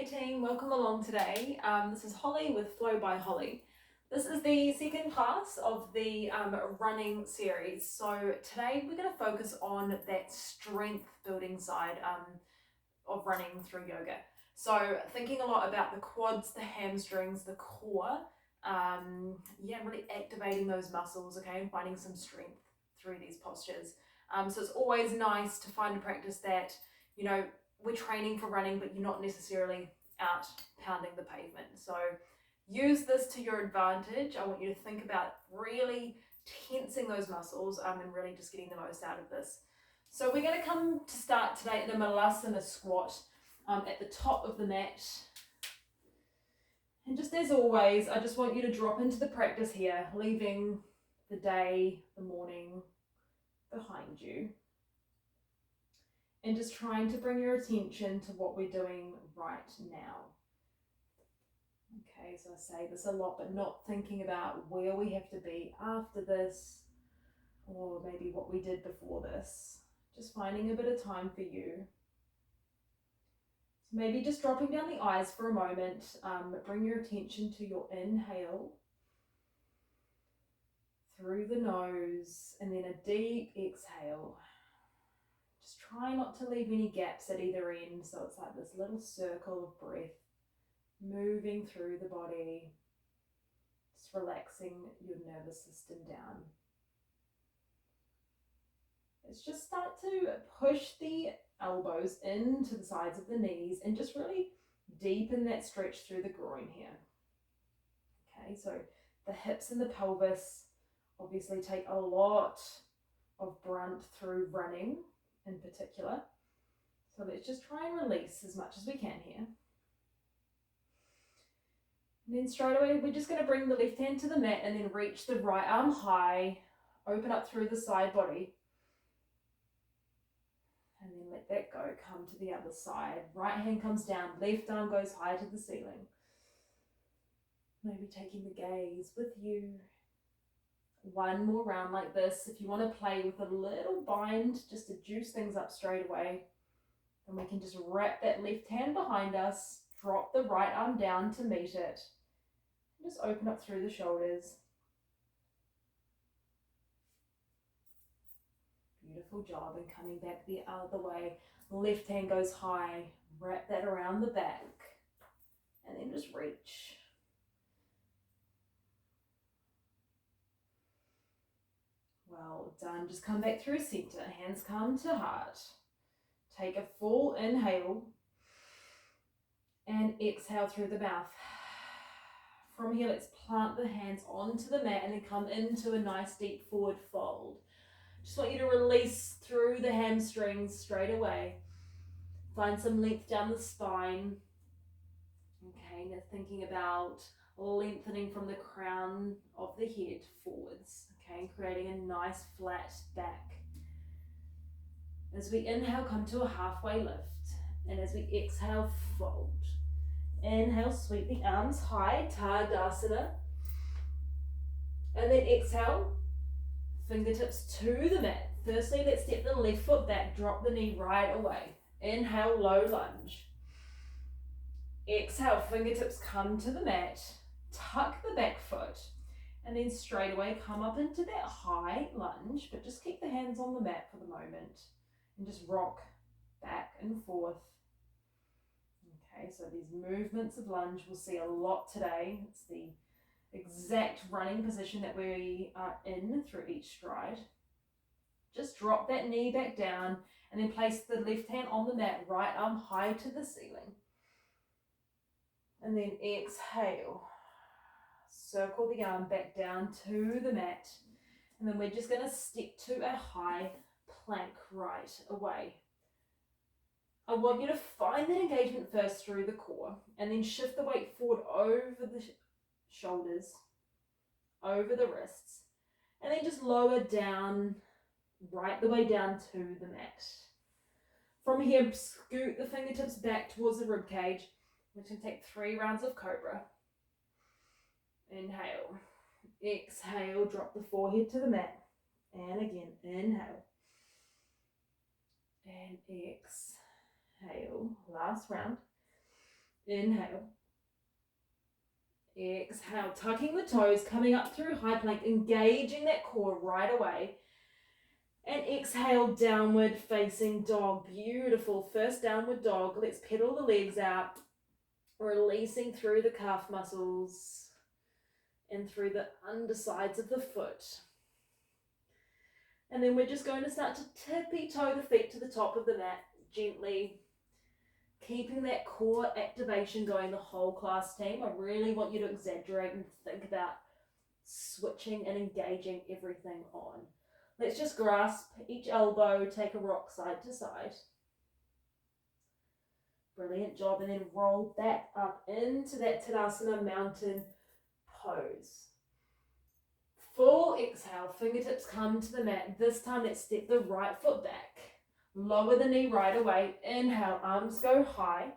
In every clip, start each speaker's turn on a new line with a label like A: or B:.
A: Hey team, welcome along today. This is Holly with Flow by Holly. This is the second class of the running series. So today we're going to focus on that strength building side of running through yoga. So thinking a lot about the quads, the hamstrings, the core, really activating those muscles, okay, and finding some strength through these postures. So it's always nice to find a practice that, we're training for running, but you're not necessarily out pounding the pavement. So use this to your advantage. I want you to think about really tensing those muscles and really just getting the most out of this. So we're going to come to start today in a malasana squat at the top of the mat. And just as always, I just want you to drop into the practice here, leaving the day, the morning behind you. And just trying to bring your attention to what we're doing right now. Okay, so I say this a lot, but not thinking about where we have to be after this, or maybe what we did before this. Just finding a bit of time for you. So maybe just dropping down the eyes for a moment. Bring your attention to your inhale through the nose, and then a deep exhale. Just try not to leave any gaps at either end, so it's like this little circle of breath moving through the body, just relaxing your nervous system down. Let's just start to push the elbows into the sides of the knees and just really deepen that stretch through the groin here. Okay, so the hips and the pelvis obviously take a lot of brunt through running in particular. So let's just try and release as much as we can here. And then straight away, we're just going to bring the left hand to the mat and then reach the right arm high, open up through the side body. And then let that go, come to the other side. Right hand comes down, left arm goes high to the ceiling. Maybe taking the gaze with you. One more round like this. If you want to play with a little bind, just to juice things up straight away, then we can just wrap that left hand behind us, drop the right arm down to meet it, and just open up through the shoulders. Beautiful job. And coming back the other way, left hand goes high, wrap that around the back, and then just reach. Well done. Just come back through center. Hands come to heart. Take a full inhale and exhale through the mouth. From here, let's plant the hands onto the mat and then come into a nice deep forward fold. Just want you to release through the hamstrings straight away. Find some length down the spine. Okay, now thinking about lengthening from the crown of the head forwards. Okay, and creating a nice flat back. As we inhale, come to a halfway lift. And as we exhale, fold. Inhale, sweep the arms high, Tadasana. And then exhale, fingertips to the mat. Firstly, let's step the left foot back, drop the knee right away. Inhale, low lunge. Exhale, fingertips come to the mat, tuck the back foot, and then straight away come up into that high lunge, but just keep the hands on the mat for the moment and just rock back and forth. Okay, so these movements of lunge we'll see a lot today. It's the exact running position that we are in through each stride. Just drop that knee back down and then place the left hand on the mat, right arm high to the ceiling. And then exhale. Circle the arm back down to the mat. And then we're just going to step to a high plank right away. I want you to find that engagement first through the core and then shift the weight forward over the shoulders, over the wrists, and then just lower down, right the way down to the mat. From here, scoot the fingertips back towards the rib cage. We're going to take 3 rounds of cobra. Inhale. Exhale, drop the forehead to the mat. And again, inhale. And exhale. Last round. Inhale. Exhale, tucking the toes, coming up through high plank, engaging that core right away. And exhale, downward facing dog. Beautiful. First downward dog. Let's pedal the legs out, releasing through the calf muscles and through the undersides of the foot. And then we're just going to start to tippy toe the feet to the top of the mat gently, keeping that core activation going the whole class, team. I really want you to exaggerate and think about switching and engaging everything on. Let's just grasp each elbow, take a rock side to side. Brilliant job. And then roll back up into that Tadasana mountain pose. Full exhale, fingertips come to the mat. This time let's step the right foot back. Lower the knee right away. Inhale, arms go high.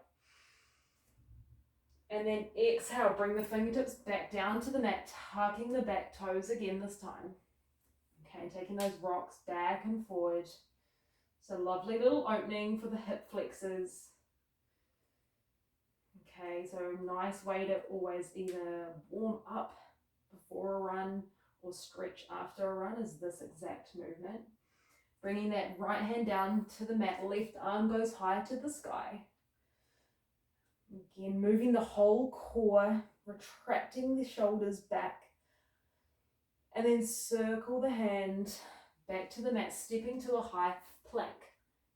A: And then exhale, bring the fingertips back down to the mat, tucking the back toes again this time. Okay, taking those rocks back and forward. So lovely little opening for the hip flexors. Okay, so nice way to always either warm up before a run or stretch after a run is this exact movement. Bringing that right hand down to the mat, left arm goes high to the sky. Again, moving the whole core, retracting the shoulders back. And then circle the hand back to the mat, stepping to a high plank.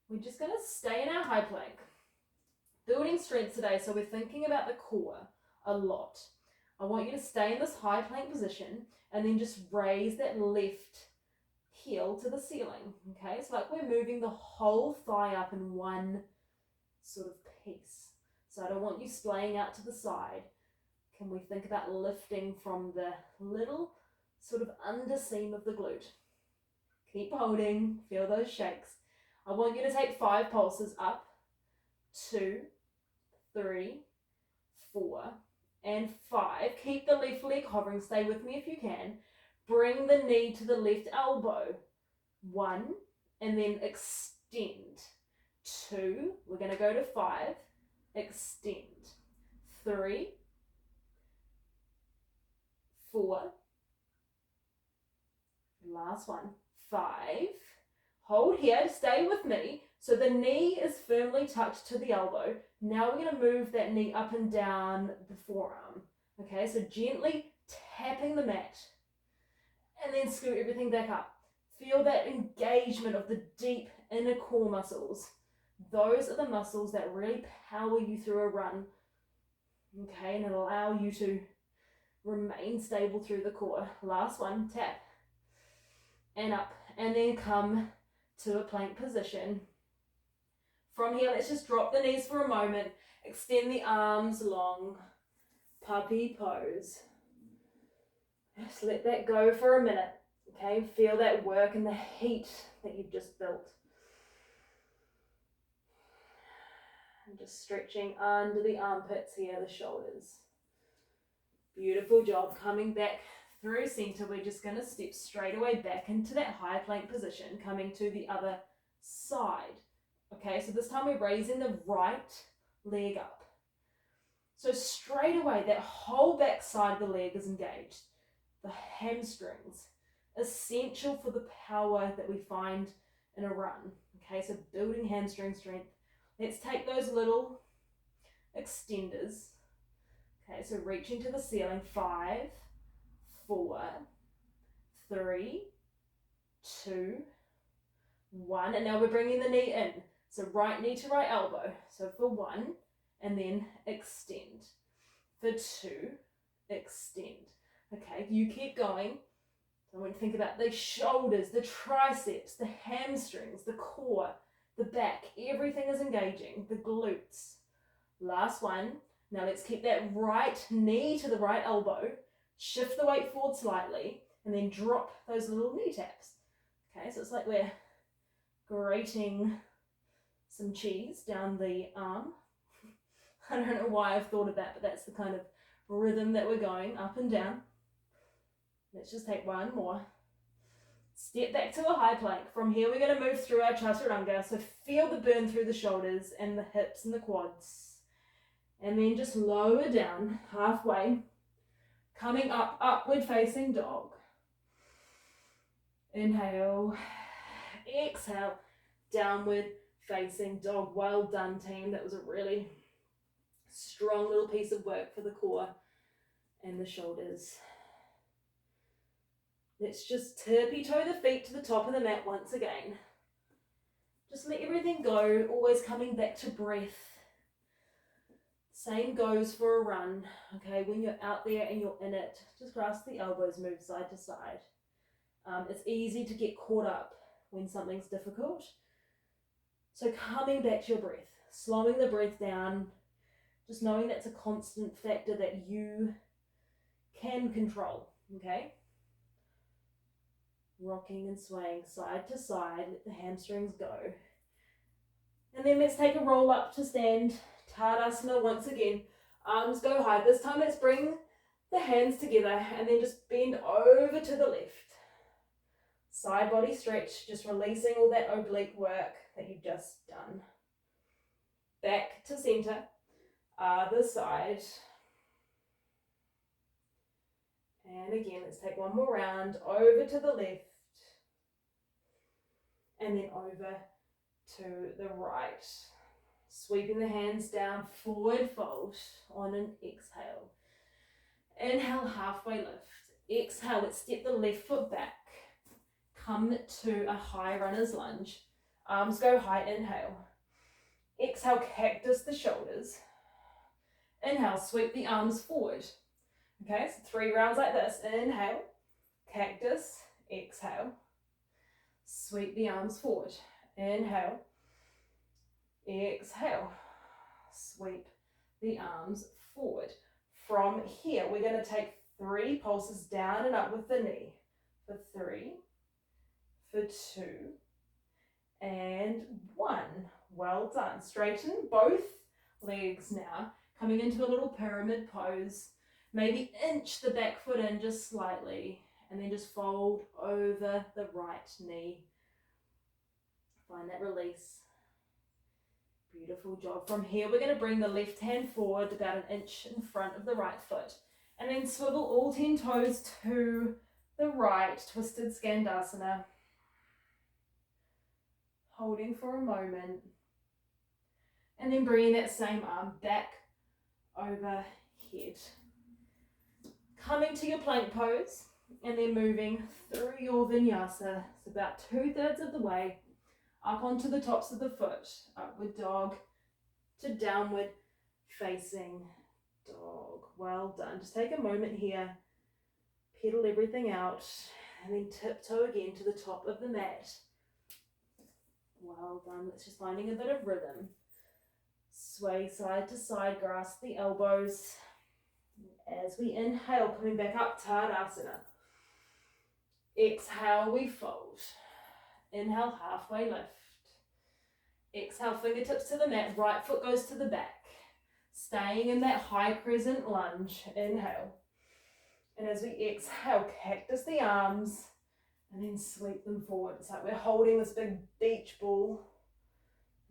A: We're just going to stay in our high plank. Building strength today, so we're thinking about the core a lot. I want you to stay in this high plank position and then just raise that left heel to the ceiling. Okay, it's like we're moving the whole thigh up in one sort of piece. So I don't want you splaying out to the side. Can we think about lifting from the little sort of underseam of the glute? Keep holding, feel those shakes. I want you to take 5 pulses up, 2, 3, 4, and 5. Keep the left leg hovering. Stay with me if you can. Bring the knee to the left elbow. 1, and then extend. 2, we're going to go to 5, extend. 3, 4, last one, 5. Hold here, stay with me. So the knee is firmly tucked to the elbow. Now we're going to move that knee up and down the forearm. Okay, so gently tapping the mat. And then scoot everything back up. Feel that engagement of the deep inner core muscles. Those are the muscles that really power you through a run. Okay, and allow you to remain stable through the core. Last one, tap. And up. And then come to a plank position. From here, let's just drop the knees for a moment. Extend the arms long. Puppy pose. Just let that go for a minute. Okay, feel that work and the heat that you've just built. And just stretching under the armpits here, the shoulders. Beautiful job. Coming back through center, we're just going to step straight away back into that high plank position, coming to the other side. Okay, so this time we're raising the right leg up. So straight away, that whole back side of the leg is engaged. The hamstrings, essential for the power that we find in a run. Okay, so building hamstring strength. Let's take those little extenders. Okay, so reaching to the ceiling. 5, 4, 3, 2, 1. And now we're bringing the knee in. So right knee to right elbow. So for 1, and then extend. For 2, extend. Okay, you keep going. So I want to think about the shoulders, the triceps, the hamstrings, the core, the back. Everything is engaging. The glutes. Last one. Now let's keep that right knee to the right elbow. Shift the weight forward slightly. And then drop those little knee taps. Okay, so it's like we're grating some cheese down the arm. I don't know why I've thought of that, but that's the kind of rhythm that we're going up and down. Let's just take one more. Step back to a high plank. From here, we're going to move through our chaturanga. So feel the burn through the shoulders and the hips and the quads. And then just lower down halfway, coming up, upward facing dog. Inhale, exhale, downward facing dog. Well done, team. That was a really strong little piece of work for the core and the shoulders. Let's just tippy-toe the feet to the top of the mat once again. Just let everything go, always coming back to breath. Same goes for a run, okay? When you're out there and you're in it, just grasp the elbows, move side to side. It's easy to get caught up when something's difficult. So coming back to your breath, slowing the breath down, just knowing that's a constant factor that you can control, okay? Rocking and swaying side to side, let the hamstrings go. And then let's take a roll up to stand, Tadasana once again. Arms go high. This time let's bring the hands together and then just bend over to the left. Side body stretch, just releasing all that oblique work that you've just done. Back to center, other side. And again, let's take one more round, over to the left. And then over to the right. Sweeping the hands down, forward fold on an exhale. Inhale, halfway lift. Exhale, let's step the left foot back. Come to a high runner's lunge. Arms go high, inhale. Exhale, cactus the shoulders. Inhale, sweep the arms forward. Okay, so 3 rounds like this. Inhale, cactus, exhale. Sweep the arms forward. Inhale, exhale. Sweep the arms forward. From here, we're going to take 3 pulses down and up with the knee. For 3, for 2, and 1. Well done. Straighten both legs now. Coming into a little pyramid pose. Maybe inch the back foot in just slightly. And then just fold over the right knee. Find that release. Beautiful job. From here, we're going to bring the left hand forward about an inch in front of the right foot. And then swivel all 10 toes to the right, twisted Skandasana. Holding for a moment. And then bringing that same arm back overhead. Coming to your plank pose and then moving through your vinyasa. It's about 2/3 of the way up onto the tops of the foot. Upward dog to downward facing dog. Well done. Just take a moment here. Pedal everything out and then tiptoe again to the top of the mat. Well done. Let's just finding a bit of rhythm. Sway side to side, grasp the elbows. As we inhale, coming back up, Tadasana. Exhale, we fold. Inhale, halfway lift. Exhale, fingertips to the mat, right foot goes to the back. Staying in that high crescent lunge. Inhale. And as we exhale, cactus the arms and then sweep them forward. It's like we're holding this big beach ball.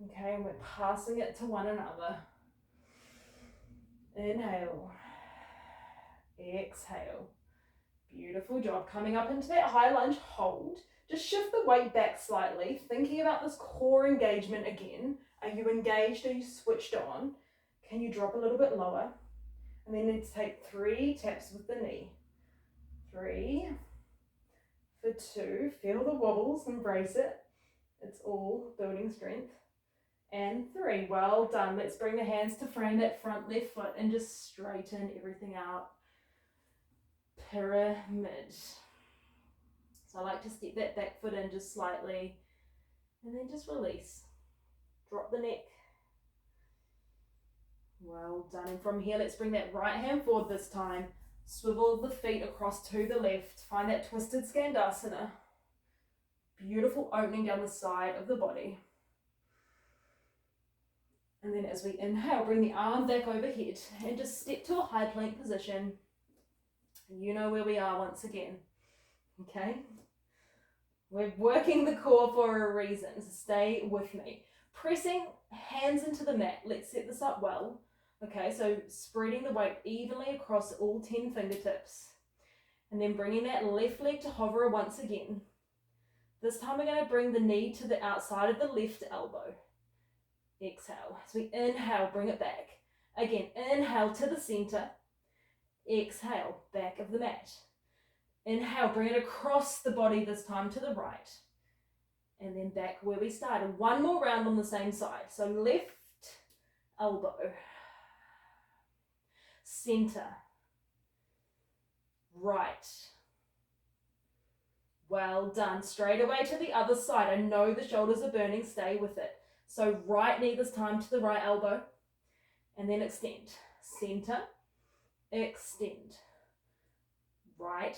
A: Okay, and we're passing it to one another. Inhale. Exhale. Beautiful job. Coming up into that high lunge, hold. Just shift the weight back slightly, thinking about this core engagement again. Are you engaged? Are you switched on? Can you drop a little bit lower? And then let's take 3 taps with the knee. 3, for 2, feel the wobbles, embrace it. It's all building strength. And 3, well done. Let's bring the hands to frame that front left foot and just straighten everything out. Pyramid. So I like to step that back foot in just slightly and then just release. Drop the neck. Well done. And from here, let's bring that right hand forward this time. Swivel the feet across to the left. Find that twisted Skandasana. Beautiful opening down the side of the body. And then as we inhale, bring the arm back overhead and just step to a high plank position. You know where we are once again. Okay? We're working the core for a reason, so stay with me. Pressing hands into the mat. Let's set this up well. Okay, so spreading the weight evenly across all 10 fingertips. And then bringing that left leg to hover once again. This time we're going to bring the knee to the outside of the left elbow. Exhale. So we inhale, bring it back. Again, inhale to the center. Exhale, back of the mat. Inhale, bring it across the body, this time to the right. And then back where we started. One more round on the same side. So left elbow. Center. Right. Well done. Straight away to the other side. I know the shoulders are burning. Stay with it. So right knee this time to the right elbow. And then extend. Center. Extend. Right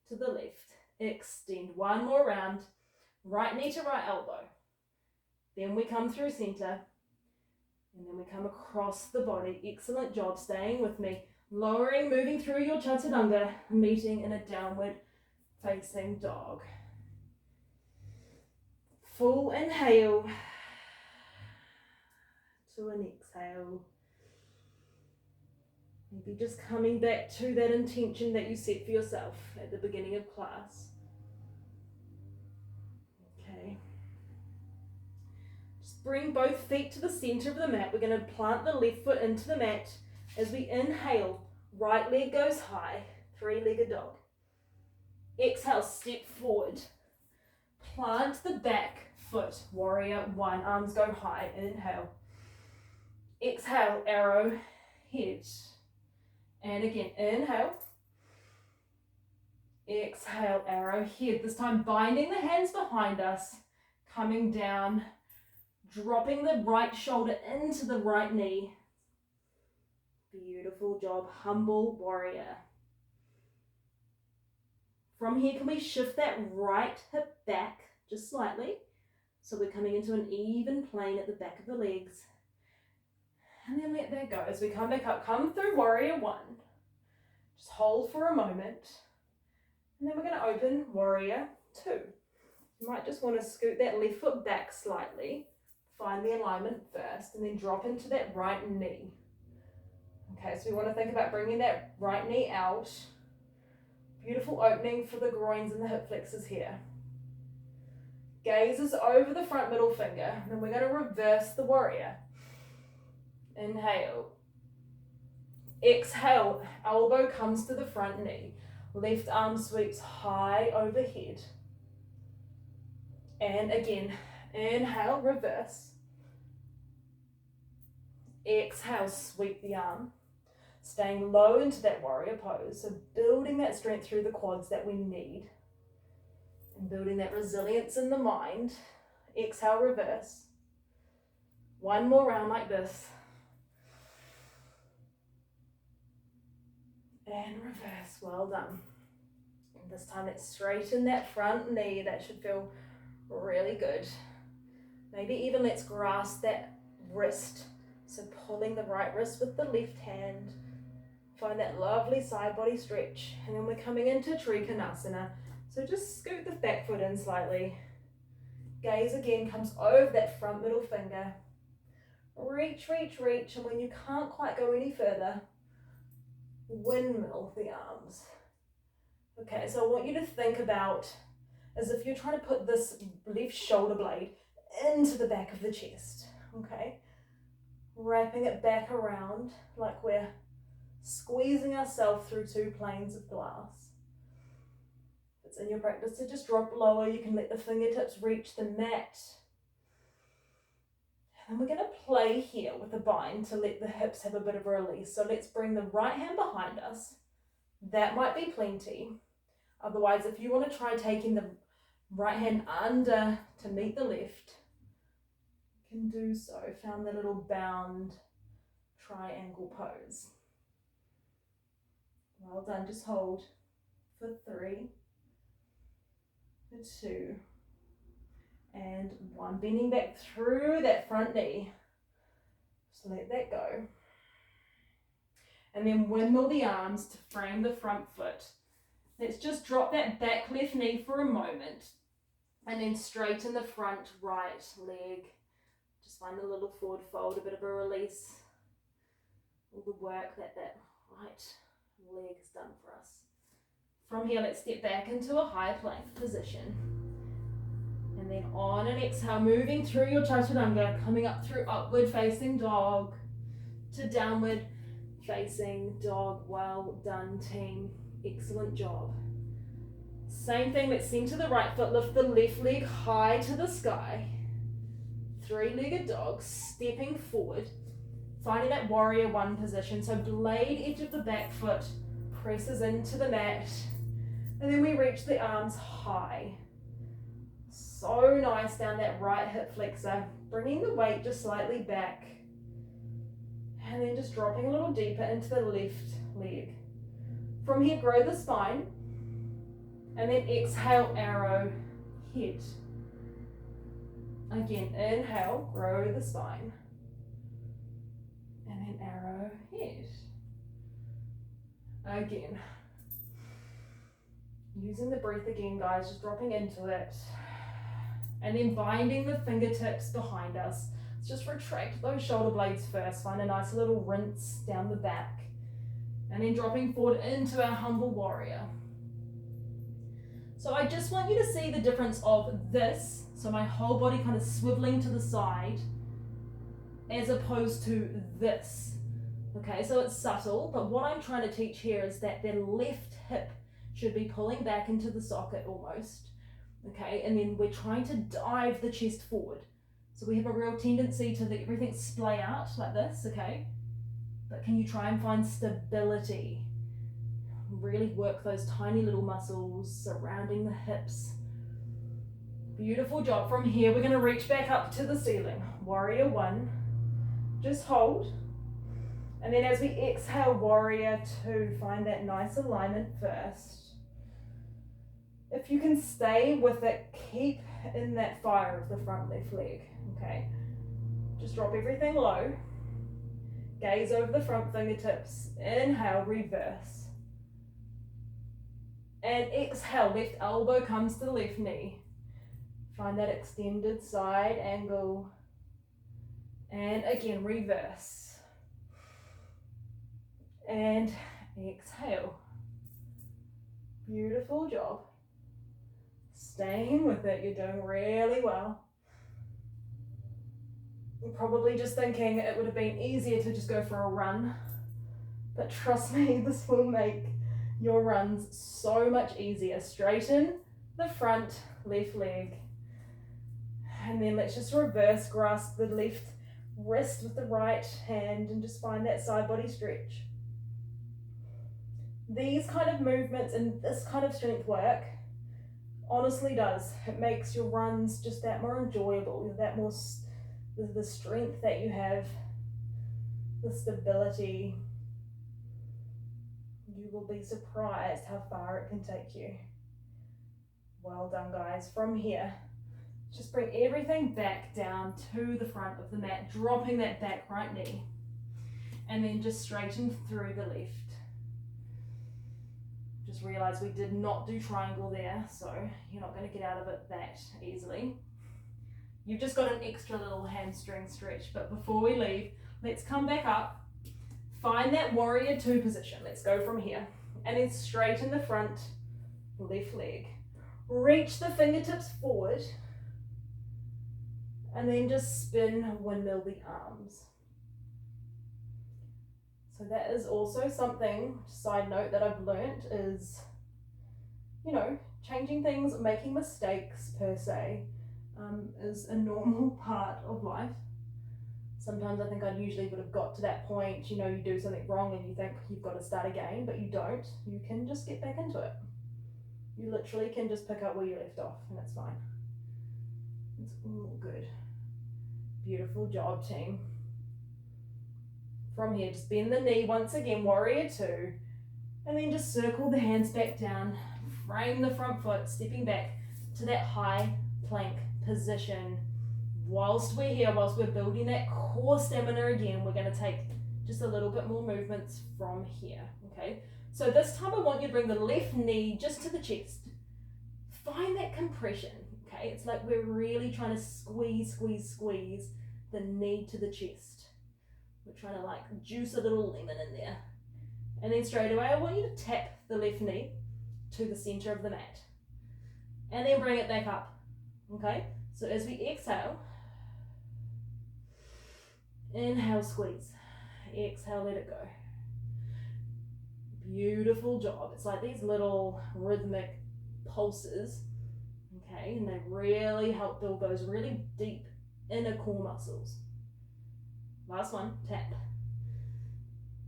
A: to the left. Extend. One more round. Right knee to right elbow. Then we come through center. And then we come across the body. Excellent job. Staying with me. Lowering, moving through your chaturanga. Meeting in a downward facing dog. Full inhale to an exhale. Maybe just coming back to that intention that you set for yourself at the beginning of class. Okay. Just bring both feet to the center of the mat. We're going to plant the left foot into the mat. As we inhale, right leg goes high, three-legged dog. Exhale, step forward. Plant the back foot, warrior one, arms go high, inhale. Exhale, arrow, head. And again, inhale. Exhale, arrow, head. This time binding the hands behind us, coming down, dropping the right shoulder into the right knee. Beautiful job, humble warrior. From here, can we shift that right hip back just slightly? So we're coming into an even plane at the back of the legs. And then let that go. As we come back up, come through warrior one. Just hold for a moment. And then we're going to open warrior two. You might just want to scoot that left foot back slightly. Find the alignment first and then drop into that right knee. Okay, so we want to think about bringing that right knee out. Beautiful opening for the groins and the hip flexors here. Gaze is over the front middle finger. And then we're going to reverse the warrior. Inhale. Exhale, elbow comes to the front knee. Left arm sweeps high overhead. And again, inhale, reverse. Exhale, sweep the arm. Staying low into that warrior pose. So building that strength through the quads that we need. And building that resilience in the mind. Exhale, reverse. One more round like this. And reverse, well done. And this time let's straighten that front knee. That should feel really good. Maybe even let's grasp that wrist. So pulling the right wrist with the left hand. Find that lovely side body stretch. And then we're coming into Trikonasana. So just scoot the back foot in slightly. Gaze again comes over that front middle finger. Reach, reach, reach. And when you can't quite go any further, windmill the arms. Okay, so I want you to think about as if you're trying to put this left shoulder blade into the back of the chest. Okay, wrapping it back around like we're squeezing ourselves through two planes of glass. If it's in your practice to just drop lower, you can let the fingertips reach the mat. And we're going to play here with a bind to let the hips have a bit of a release. So let's bring the right hand behind us. That might be plenty. Otherwise, if you want to try taking the right hand under to meet the left, you can do so. Found the little bound triangle pose. Well done. Just hold for 3, for 2, and 1. Bending back through that front knee. Just let that go. And then windmill the arms to frame the front foot. Let's just drop that back left knee for a moment. And then straighten the front right leg. Just find a little forward fold, a bit of a release. all the work that right leg has done for us. From here, let's step back into a high plank position. And then on an exhale, moving through your chaturanga, coming up through upward facing dog to downward facing dog. Well done, team. Excellent job. Same thing, let's center the right foot, lift the left leg high to the sky. Three-legged dog, stepping forward, finding that warrior one position. So blade edge of the back foot presses into the mat, and then we reach the arms high. So nice down that right hip flexor, bringing the weight just slightly back, and then just dropping a little deeper into the left leg. From here, grow the spine, and then exhale, arrow head. Again, inhale, grow the spine, and then arrow head. Again, using the breath again, guys, just dropping into it, and then binding the fingertips behind us. Let's just retract those shoulder blades first, find a nice little rinse down the back, and then dropping forward into our humble warrior. So I just want you to see the difference of this, so my whole body kind of swiveling to the side, as opposed to this. Okay, so it's subtle, but what I'm trying to teach here is that the left hip should be pulling back into the socket almost. Okay, and then we're trying to dive the chest forward. So we have a real tendency to let everything splay out like this, okay? But can you try and find stability? Really work those tiny little muscles surrounding the hips. Beautiful job. From here, we're going to reach back up to the ceiling. Warrior one. Just hold. And then as we exhale, warrior two, find that nice alignment first. If you can stay with it, keep in that fire of the front left leg. Okay. Just drop everything low. Gaze over the front fingertips. Inhale, reverse. And exhale, left elbow comes to the left knee. Find that extended side angle. And again, reverse. And exhale. Beautiful job. Staying with it, you're doing really well. You're probably just thinking it would have been easier to just go for a run. But trust me, this will make your runs so much easier. Straighten the front left leg. And then let's just reverse grasp the left wrist with the right hand and just find that side body stretch. These kind of movements and this kind of strength work honestly does. It makes your runs just that more enjoyable, that more, the strength that you have, the stability. You will be surprised how far it can take you. Well done, guys. From here, just bring everything back down to the front of the mat, dropping that back right knee, and then just straighten through the left. Just realize we did not do triangle there, so you're not going to get out of it that easily. You've just got an extra little hamstring stretch, but before we leave, let's come back up. Find that warrior two position. Let's go from here. And then straighten the front left leg. Reach the fingertips forward. And then just spin, windmill the arms. So that is also something, side note, that I've learnt is, changing things, making mistakes per se, is a normal part of life. Sometimes I think I usually would have got to that point, you do something wrong and you think you've got to start again, but you don't. You can just get back into it. You literally can just pick up where you left off and it's fine. It's all good. Beautiful job, team. From here, just bend the knee once again, warrior two, and then just circle the hands back down, frame the front foot, stepping back to that high plank position. Whilst we're here, whilst we're building that core stamina again, we're going to take just a little bit more movements from here, okay? So this time I want you to bring the left knee just to the chest. Find that compression, okay? It's like we're really trying to squeeze the knee to the chest. We're trying to like juice a little lemon in there. And then straight away, I want you to tap the left knee to the center of the mat. And then bring it back up, okay? So as we exhale, inhale, squeeze. Exhale, let it go. Beautiful job. It's like these little rhythmic pulses, okay? And they really help build those really deep inner core muscles. Last one, tap.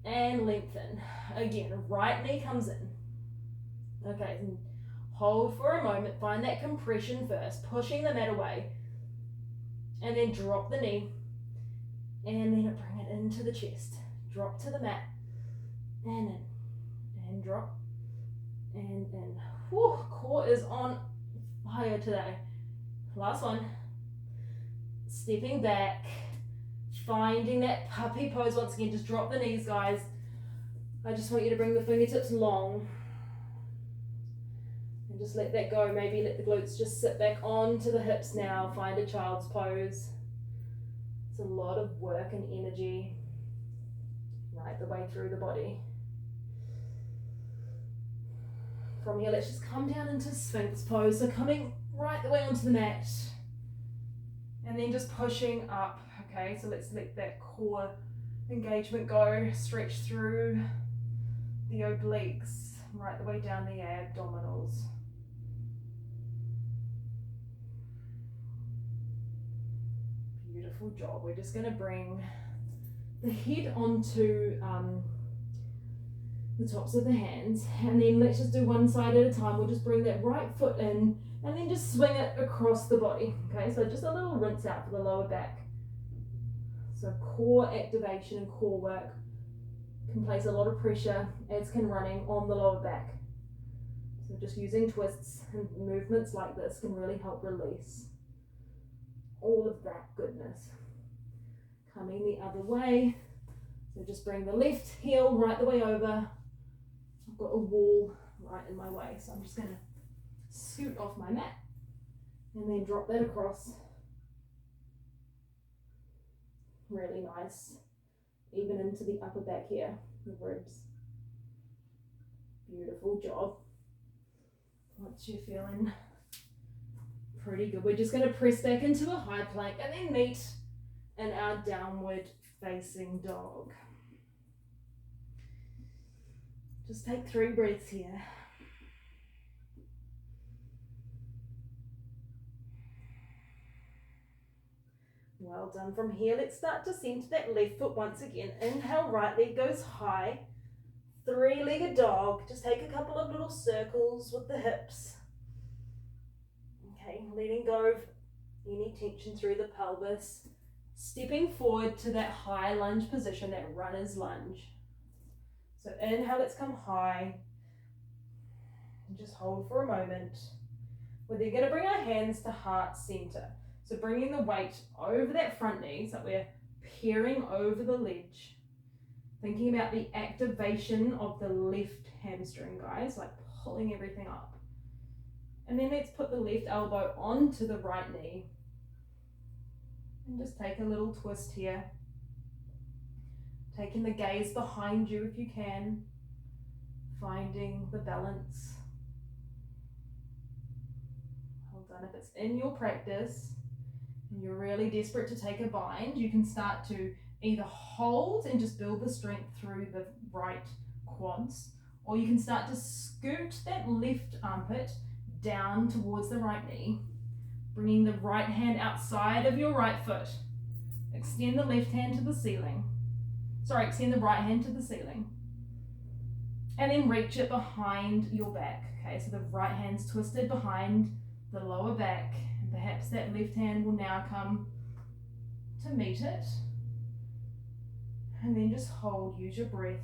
A: And lengthen. Again, right knee comes in. Okay, hold for a moment, find that compression first, pushing the mat away, and then drop the knee, and then bring it into the chest. Drop to the mat, and in, and drop, and in. Whew, core is on fire today. Last one. Stepping back, finding that puppy pose once again. Just drop the knees, guys. I just want you to bring the fingertips long. And just let that go. Maybe let the glutes just sit back onto the hips now. Find a child's pose. It's a lot of work and energy right the way through the body. From here, let's just come down into Sphinx pose. So coming right the way onto the mat. And then just pushing up, okay? So let's let that core engagement go. Stretch through the obliques, right the way down the abdominals. Beautiful job. We're just going to bring the head onto the tops of the hands, and then let's just do one side at a time. We'll just bring that right foot in and then just swing it across the body. Okay, so just a little rinse out for the lower back. So core activation and core work can place a lot of pressure, as can running, on the lower back. So just using twists and movements like this can really help release all of that goodness. Coming the other way, so just bring the left heel right the way over. I've got a wall right in my way, so I'm just going to scoot off my mat and then drop that across. Really nice, even into the upper back here, the ribs. Beautiful job. Once you're feeling pretty good, we're just going to press back into a high plank and then meet in our downward facing dog. Just take 3 breaths here. Well done. From here, let's start to center that left foot once again. Inhale, right leg goes high. 3-legged dog. Just take a couple of little circles with the hips. Okay, letting go of any tension through the pelvis. Stepping forward to that high lunge position, that runner's lunge. So inhale, let's come high. And just hold for a moment. We're then going to bring our hands to heart center. So bringing the weight over that front knee, so that we're peering over the ledge. Thinking about the activation of the left hamstring, guys, like pulling everything up. And then let's put the left elbow onto the right knee. And just take a little twist here. Taking the gaze behind you if you can. Finding the balance. Hold on. If it's in your practice and you're really desperate to take a bind, you can start to either hold and just build the strength through the right quads, or you can start to scoot that left armpit down towards the right knee, bringing the right hand outside of your right foot. Extend the left hand to the ceiling. Extend the right hand to the ceiling. And then reach it behind your back. Okay, so the right hand's twisted behind the lower back. And perhaps that left hand will now come to meet it. And then just hold, use your breath.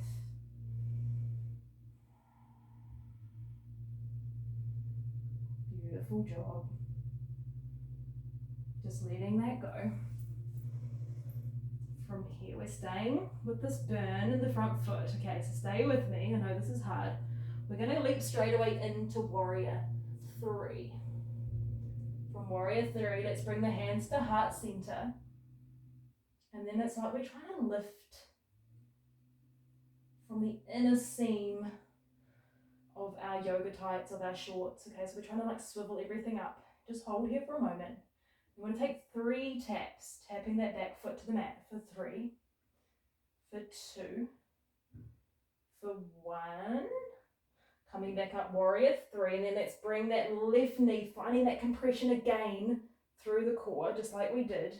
A: Beautiful job. Just letting that go. From here, we're staying with this burn in the front foot. Okay, so stay with me. I know this is hard. We're going to leap straight away into warrior 3. From warrior 3, let's bring the hands to heart center. And then it's like we're trying to lift from the inner seam of our yoga tights, of our shorts. Okay, so we're trying to like swivel everything up. Just hold here for a moment. You want to take 3 taps, tapping that back foot to the mat for 3, for 2, for 1. Coming back up, warrior 3, and then let's bring that left knee, finding that compression again through the core, just like we did.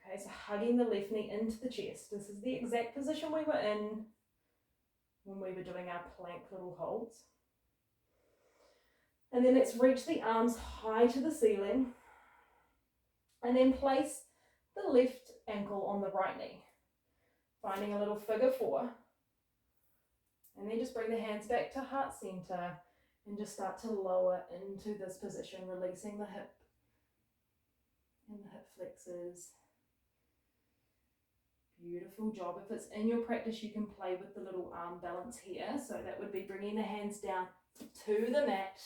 A: Okay, so hugging the left knee into the chest. This is the exact position we were in when we were doing our plank little holds. And then let's reach the arms high to the ceiling, and then place the left ankle on the right knee, finding a little figure 4. And then just bring the hands back to heart center and just start to lower into this position, releasing the hip and the hip flexors. Beautiful job. If it's in your practice, you can play with the little arm balance here. So that would be bringing the hands down to the mat.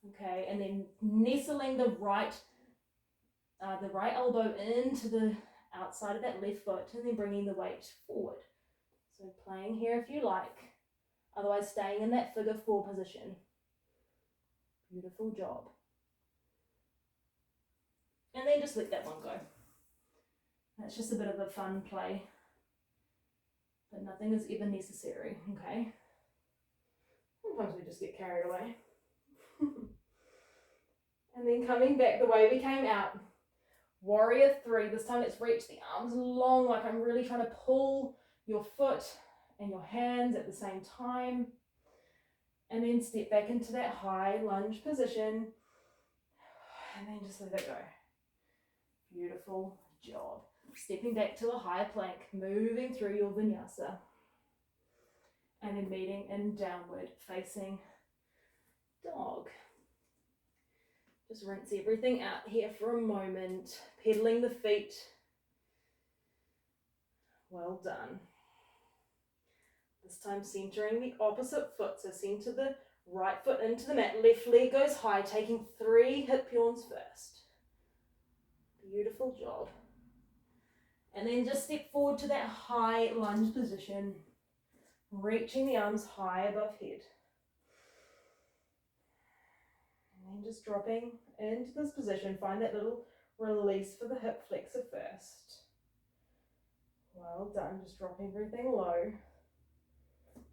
A: Okay, and then nestling the right elbow into the outside of that left foot, and then bringing the weight forward. So playing here if you like, otherwise staying in that figure 4 position. Beautiful job. And then just let that one go. That's just a bit of a fun play, but nothing is ever necessary, okay? Sometimes we just get carried away. And then coming back the way we came out, warrior 3. This time let's reach the arms long, like I'm really trying to pull your foot and your hands at the same time. And then step back into that high lunge position. And then just let it go. Beautiful job. Stepping back to a higher plank, moving through your vinyasa. And then meeting in downward facing dog. Just rinse everything out here for a moment. Pedaling the feet. Well done. This time centering the opposite foot. So center the right foot into the mat. Left leg goes high, taking 3 hip yawns first. Beautiful job. And then just step forward to that high lunge position, reaching the arms high above head. And then just dropping into this position, find that little release for the hip flexor first. Well done, just dropping everything low.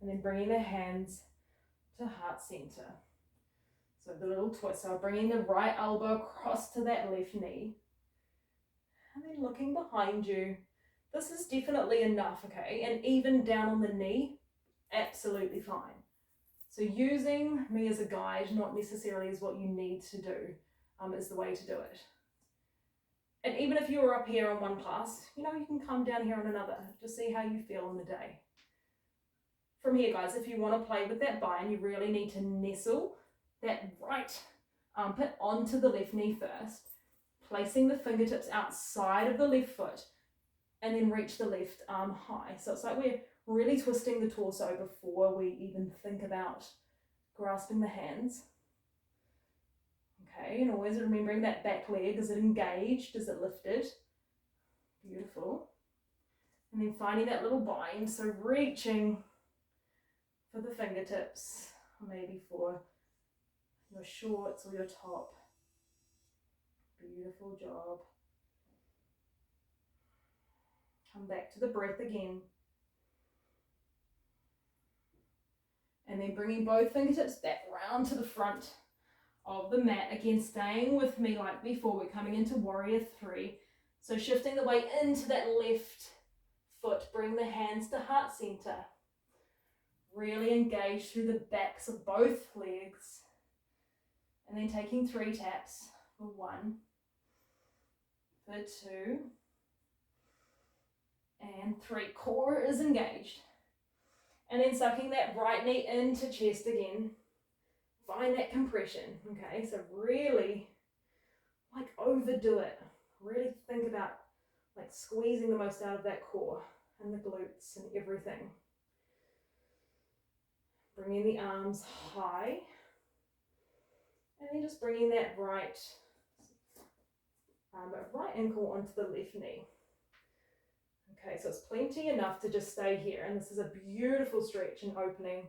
A: And then bringing the hands to heart center. So the little twist, so bringing the right elbow across to that left knee. And then looking behind you. This is definitely enough, okay? And even down on the knee, absolutely fine. So using me as a guide, not necessarily as what you need to do, is the way to do it. And even if you were up here on one class, you can come down here on another. Just see how you feel on the day. From here, guys, if you want to play with that bind, you really need to nestle that right armpit onto the left knee first, placing the fingertips outside of the left foot, and then reach the left arm high. So it's like we're really twisting the torso before we even think about grasping the hands. Okay, and always remembering that back leg, is it engaged, is it lifted? Beautiful. And then finding that little bind, so reaching for the fingertips, or maybe for your shorts or your top. Beautiful job. Come back to the breath again. And then bringing both fingertips back round to the front of the mat. Again, staying with me like before, we're coming into warrior 3. So shifting the weight into that left foot, bring the hands to heart center. Really engage through the backs of both legs. And then taking 3 taps for 1, for 2, and 3. Core is engaged. And then sucking that right knee into chest again. Find that compression, okay? So really, overdo it. Really think about, squeezing the most out of that core and the glutes and everything. Bringing the arms high. And then just bringing that right right ankle onto the left knee. Okay, so it's plenty enough to just stay here, and this is a beautiful stretch and opening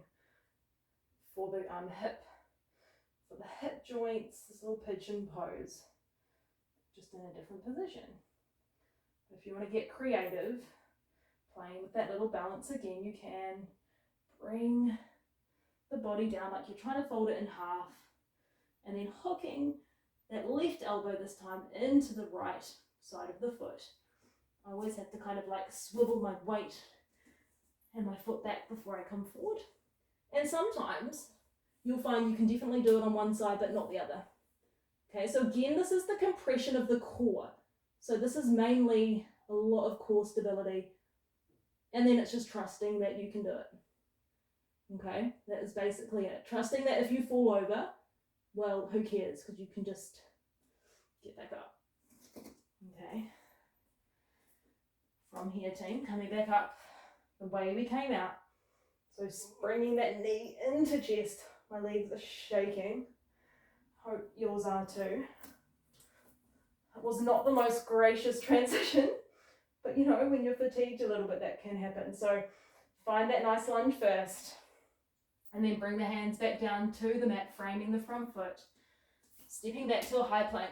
A: for the hip, for the hip joints, this little pigeon pose, just in a different position. If you want to get creative, playing with that little balance again, you can bring the body down like you're trying to fold it in half, and then hooking that left elbow this time into the right side of the foot. I always have to kind of like swivel my weight and my foot back before I come forward. And sometimes you'll find you can definitely do it on one side but not the other. Okay, so again, this is the compression of the core. So this is mainly a lot of core stability, and then it's just trusting that you can do it. Okay, that is basically it. Trusting that if you fall over, well, who cares, because you can just get back up. Okay, from here, team, coming back up the way we came out. So bringing that knee into chest. My legs are shaking. Hope yours are too. It was not the most gracious transition, but you know, when you're fatigued a little bit, that can happen. So find that nice lunge first, and then bring the hands back down to the mat, framing the front foot, stepping back to a high plank,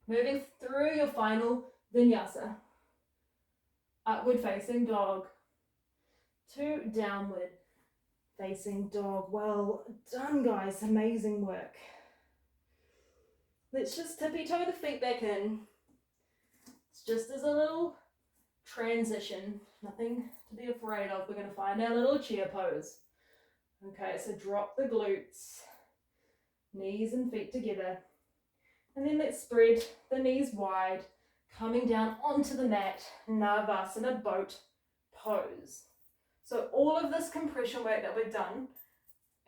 A: moving through your final vinyasa, upward facing dog, to downward facing dog. Well done, guys, amazing work. Let's just tippy toe the feet back in. It's just as a little transition, nothing to be afraid of. We're going to find our little chair pose. Okay, so drop the glutes, knees and feet together, and then let's spread the knees wide, coming down onto the mat, Navasana boat pose. So all of this compression work that we've done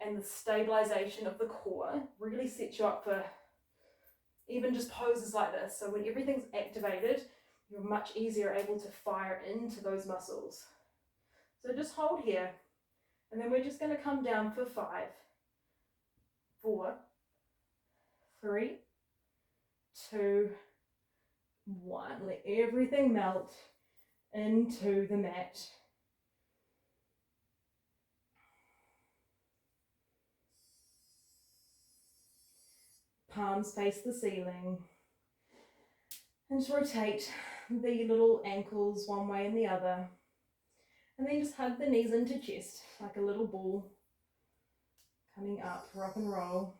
A: and the stabilization of the core really sets you up for even just poses like this. So when everything's activated, you're much easier able to fire into those muscles. So just hold here, and then we're just going to come down for 5, 4, 3, 2, 1. Let everything melt into the mat. Palms face the ceiling. And just rotate the little ankles one way and the other. And then just hug the knees into chest like a little ball. Coming up, rock and roll.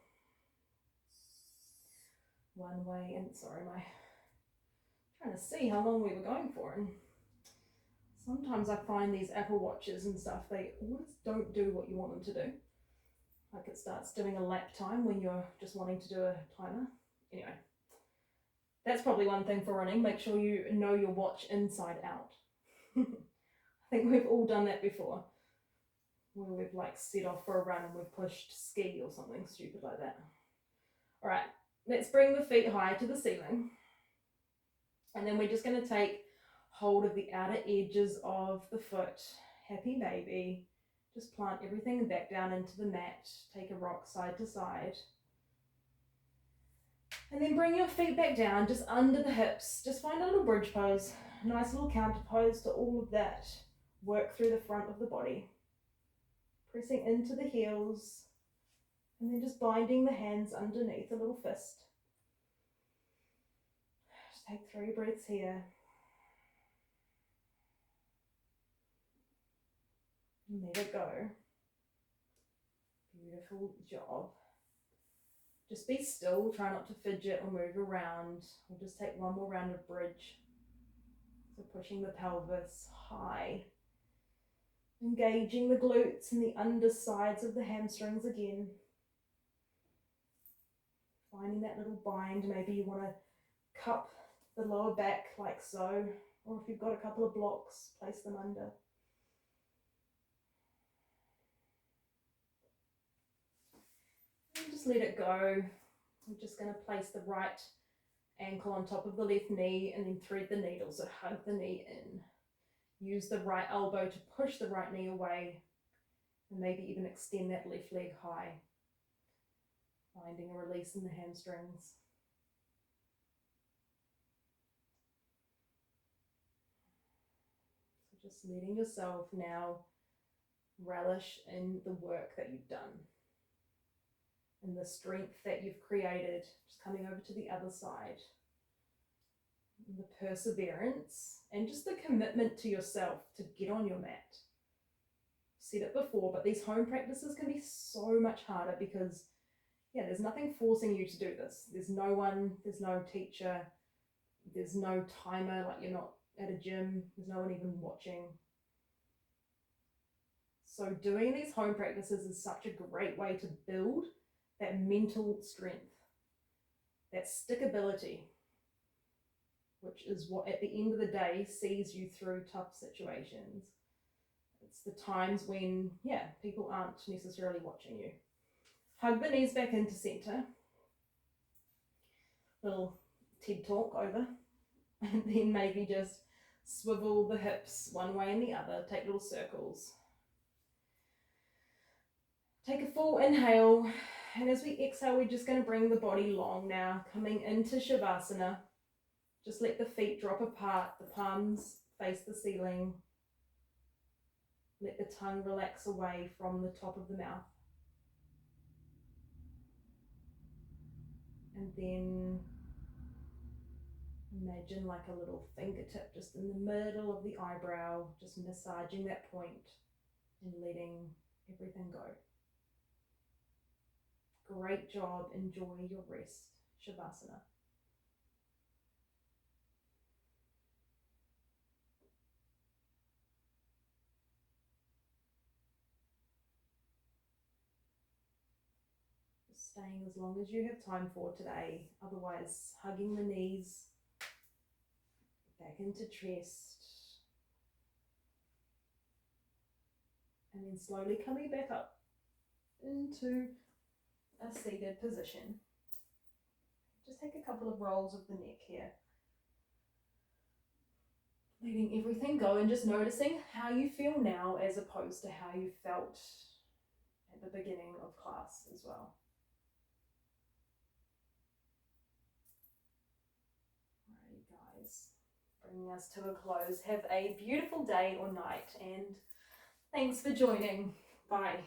A: One way, and sorry, trying to see how long we were going for. And sometimes I find these Apple Watches and stuff, they always don't do what you want them to do. Like it starts doing a lap time when you're just wanting to do a timer. Anyway, that's probably one thing for running. Make sure you know your watch inside out. I think we've all done that before, where we've like set off for a run and we've pushed ski or something stupid like that. All right, let's bring the feet high to the ceiling. And then we're just going to take hold of the outer edges of the foot. Happy baby. Just plant everything back down into the mat. Take a rock side to side. And then bring your feet back down, just under the hips. Just find a little bridge pose. A nice little counter pose to all of that. Work through the front of the body. Pressing into the heels. And then just binding the hands underneath a little fist. Just take 3 breaths here. And let it go. Beautiful job. Just be still, try not to fidget or move around. We'll just take one more round of bridge. So pushing the pelvis high. Engaging the glutes and the undersides of the hamstrings again. Finding that little bind. Maybe you want to cup the lower back like so. Or if you've got a couple of blocks, place them under. And just let it go. We're just going to place the right ankle on top of the left knee and then thread the needle. So hug the knee in. Use the right elbow to push the right knee away. And maybe even extend that left leg high. Finding a release in the hamstrings. Just letting yourself now relish in the work that you've done and the strength that you've created. Just coming over to the other side. The perseverance and just the commitment to yourself to get on your mat. Said it before, but these home practices can be so much harder because there's nothing forcing you to do this. There's no one, there's no teacher, there's no timer, like you're not at a gym, there's no one even watching. So doing these home practices is such a great way to build that mental strength, that stickability, which is what at the end of the day sees you through tough situations. It's the times when, people aren't necessarily watching you. Hug the knees back into center. Little TED talk over. And then maybe just swivel the hips one way and the other. Take little circles. Take a full inhale. And as we exhale, we're just going to bring the body long now. Coming into Shavasana. Just let the feet drop apart. The palms face the ceiling. Let the tongue relax away from the top of the mouth. And then imagine like a little fingertip just in the middle of the eyebrow, just massaging that point and letting everything go. Great job. Enjoy your rest. Shavasana. Staying as long as you have time for today. Otherwise, hugging the knees back into chest. And then slowly coming back up into a seated position. Just take a couple of rolls of the neck here. Letting everything go and just noticing how you feel now as opposed to how you felt at the beginning of class as well. Alrighty guys, bringing us to a close. Have a beautiful day or night and thanks for joining. Bye.